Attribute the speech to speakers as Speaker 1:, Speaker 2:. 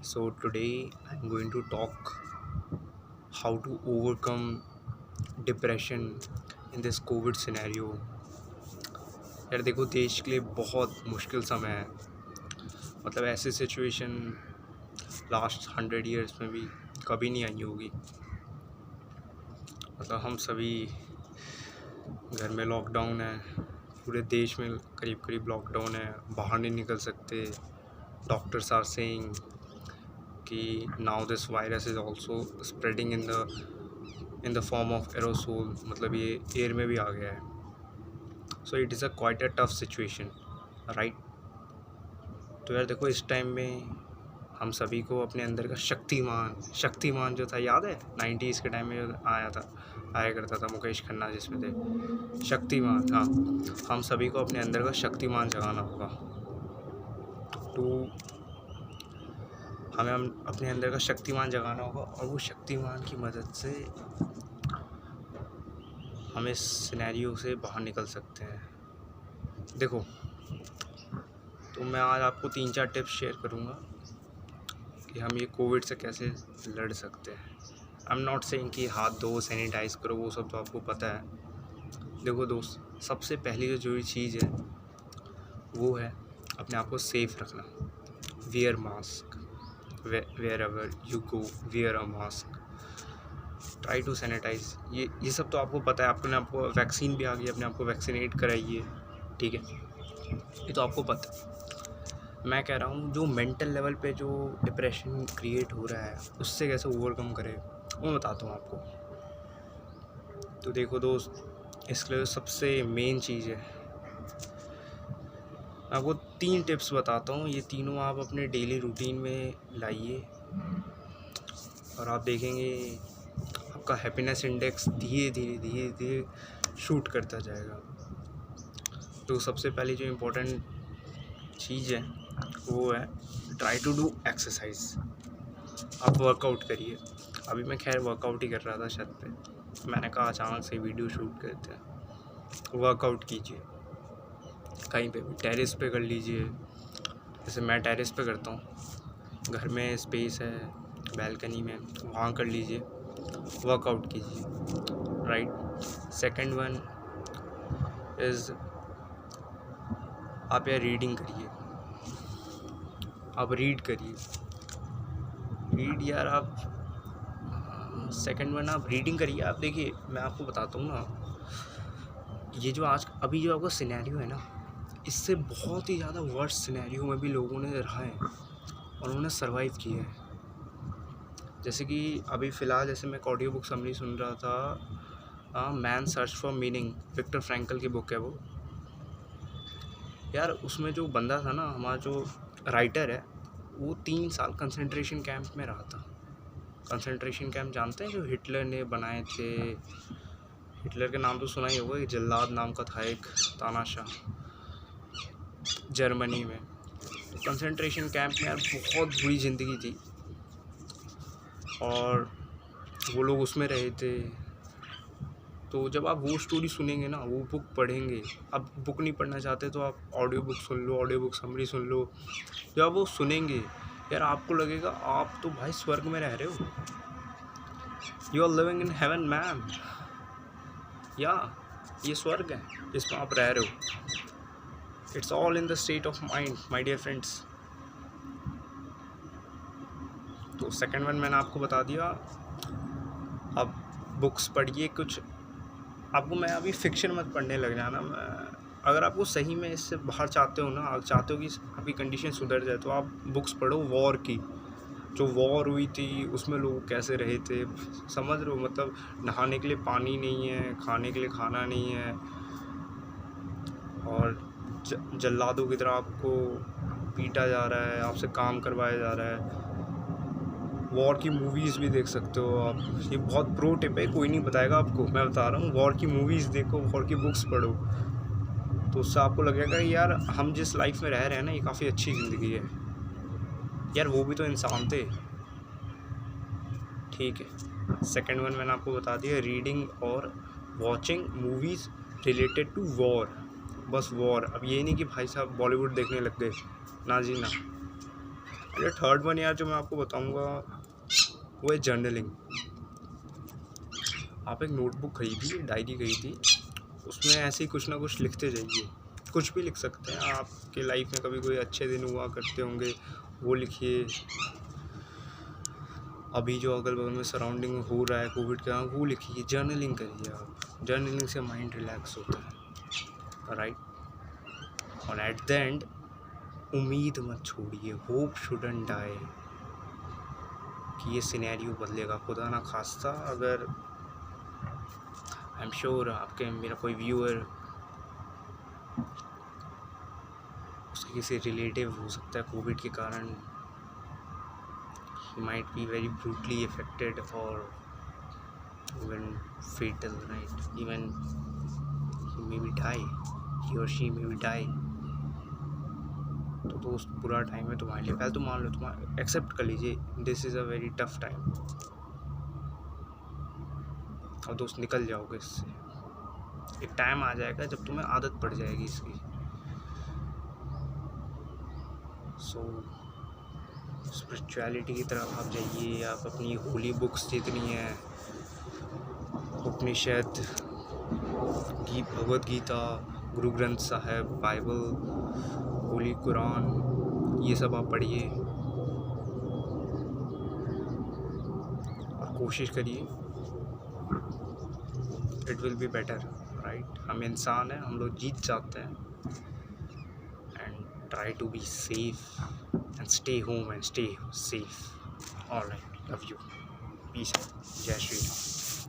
Speaker 1: So today I'm going to talk how to overcome depression in this Covid scenario. यार देखो, देश के लिए बहुत मुश्किल समय है। मतलब ऐसी सिचुएशन लास्ट 100 ईयर्स में भी कभी नहीं आई होगी। मतलब हम सभी घर में लॉकडाउन है, पूरे देश में करीब करीब लॉकडाउन है, बाहर नहीं निकल सकते। डॉक्टर्स आर सेइंग कि now this virus is also spreading in the form of aerosol, मतलब ये एयर में भी आ गया है। So it is a quite a tough situation, right. तो यार देखो, इस टाइम में हम सभी को अपने अंदर का शक्तिमान जो था, याद है 90s के टाइम में जो आया करता था मुकेश खन्ना जिसमें थे, शक्तिमान। हाँ, हम सभी को अपने अंदर का शक्तिमान जगाना होगा। तो हमें अपने अंदर का शक्तिमान जगाना होगा और वो शक्तिमान की मदद से हम इस सिनेरियो से बाहर निकल सकते हैं। देखो, तो मैं आज आपको 3-4 टिप्स शेयर करूँगा कि हम ये कोविड से कैसे लड़ सकते हैं। आई एम नॉट सेइंग कि हाथ धो, सैनिटाइज़ करो, वो सब तो आपको पता है। देखो दोस्त, सबसे पहली जो जरूरी चीज़ है वो है अपने आप को सेफ रखना। Wear mask, wherever you go, wear a mask, try to sanitise. ये सब तो आपको पता है। आपको वैक्सीन भी आ गई, अपने आप को वैक्सीनेट कराइए, ठीक है, ये तो आपको पता है। मैं कह रहा हूँ जो मेंटल लेवल पे जो डिप्रेशन क्रिएट हो रहा है उससे कैसे ओवरकम करें, वो बताता हूँ आपको। तो देखो दोस्त, इसके लिए सबसे मेन चीज़ है, मैं आपको 3 टिप्स बताता हूँ। ये तीनों आप अपने डेली रूटीन में लाइए और आप देखेंगे आपका हैप्पीनेस इंडेक्स धीरे धीरे शूट करता जाएगा। तो सबसे पहली जो इम्पोर्टेंट चीज़ है वो है ट्राई टू डू एक्सरसाइज। आप वर्कआउट करिए। अभी मैं खैर वर्कआउट ही कर रहा था छत पे, मैंने कहा अचानक से वीडियो शूट करते हैं। वर्कआउट कीजिए, कहीं पे भी, टेरेस पे कर लीजिए, जैसे मैं टेरेस पे करता हूँ, घर में स्पेस है बैल्कनी में, वहाँ कर लीजिए, वर्कआउट कीजिए, राइट। सेकंड वन इज़ आप यार रीडिंग करिए। आप रीड करिए, यार आप सेकंड वन आप रीडिंग करिए। आप देखिए, मैं आपको बताता हूँ ना, ये जो अभी जो आपका सिनेरियो है ना, इससे बहुत ही ज़्यादा वर्स्ट सिनेरियो में भी लोगों ने रहा है और उन्होंने सर्वाइव किया है। जैसे कि अभी फ़िलहाल जैसे मैं एक ऑडियो बुक समरी सुन रहा था, man search for meaning, Viktor Frankl की बुक है वो। यार उसमें जो बंदा था ना, हमारा जो राइटर है, वो 3 साल कंसंट्रेशन कैंप में रहा था। कंसंट्रेशन कैंप जानते हैं, जो हिटलर ने बनाए थे। हिटलर के नाम तो सुना ही होगा, जल्लाद नाम का था एक, तानाशाह, जर्मनी में। तो कंसंट्रेशन कैंप में यार बहुत बुरी ज़िंदगी थी और वो लोग उसमें रहे थे। तो जब आप वो स्टोरी सुनेंगे ना, वो बुक पढ़ेंगे, आप बुक नहीं पढ़ना चाहते तो आप ऑडियो बुक सुन लो, ऑडियो बुक समरी सुन लो। जब आप वो सुनेंगे यार, आपको लगेगा आप तो भाई स्वर्ग में रह रहे हो। You are living in heaven man. या ये स्वर्ग है जिसमें आप रह रहे हो। It's all in the state of mind my dear friends. तो सेकंड वन मैंने आपको बता दिया। आप बुक्स पढ़िए कुछ। आपको मैं अभी फिक्शन मत पढ़ने लग जाना। अगर आपको सही में इससे बाहर चाहते हो ना, आप चाहते हो कि आपकी कंडीशन सुधर जाए, तो आप बुक्स पढ़ो वॉर की। जो वॉर हुई थी उसमें लोग कैसे रहे थे, समझ रहे हो। मतलब नहाने के लिए पानी नहीं है, खाने के लिए खाना नहीं है, और जल्लादों की तरह आपको पीटा जा रहा है, आपसे काम करवाया जा रहा है। वॉर की मूवीज़ भी देख सकते हो आप। ये बहुत प्रो टिप है, कोई नहीं बताएगा आपको, मैं बता रहा हूँ। वॉर की मूवीज़ देखो, वॉर की बुक्स पढ़ो, तो उससे आपको लगेगा यार हम जिस लाइफ में रह रहे हैं ना, ये काफ़ी अच्छी ज़िंदगी है यार, वो भी तो इंसान थे, ठीक है। सेकंड वन मैंने आपको बता दिया, रीडिंग और watching movies related to war. बस वॉर। अब ये नहीं कि भाई साहब बॉलीवुड देखने लग गए, ना जी ना। जो थर्ड वन यार जो मैं आपको बताऊंगा वो है जर्नलिंग। आप एक नोटबुक खरीदिए, डायरी खरीदिए, उसमें ऐसे ही कुछ ना कुछ लिखते जाइए। कुछ भी लिख सकते हैं, आपके लाइफ में कभी कोई अच्छे दिन हुआ करते होंगे वो लिखिए। अभी जो अगल बगल में सराउंडिंग हो रहा है कोविड का, वो लिखिए, जर्नलिंग करिए आप। जर्नलिंग से माइंड रिलैक्स होता है, राइट। और एट द एंड उम्मीद मत छोड़िए, होप शुडंट डाई, कि ये सिनेरियो बदलेगा। खुदा ना खास्ता अगर, आई एम श्योर आपके मेरा कोई व्यूअर उसके किसी रिलेटिव हो सकता है कोविड के कारण, he might be very brutally affected or even fatal, right? Even he may be die, he or she may be die. तो दोस्त बुरा टाइम है तुम्हारे लिए, पहले तो मान लो, तुम्हारा एक्सेप्ट कर लीजिए, this is a very tough time, और दोस्त निकल जाओगे इससे। एक टाइम आ जाएगा जब तुम्हें आदत पड़ जाएगी इसकी। सो स्पिरिचुअलिटी की तरफ आप जाइए। आप अपनी होली बुक्स जितनी हैं, उपनिषद, भगवद गीता, गुरु ग्रंथ साहब, बाइबल, होली कुरान, ये सब आप पढ़िए और कोशिश करिए, it will be better, right. हम इंसान हैं, हम लोग जीत जाते हैं। And try to be safe and stay home and stay safe. All right, love you, peace out, jai shri ram.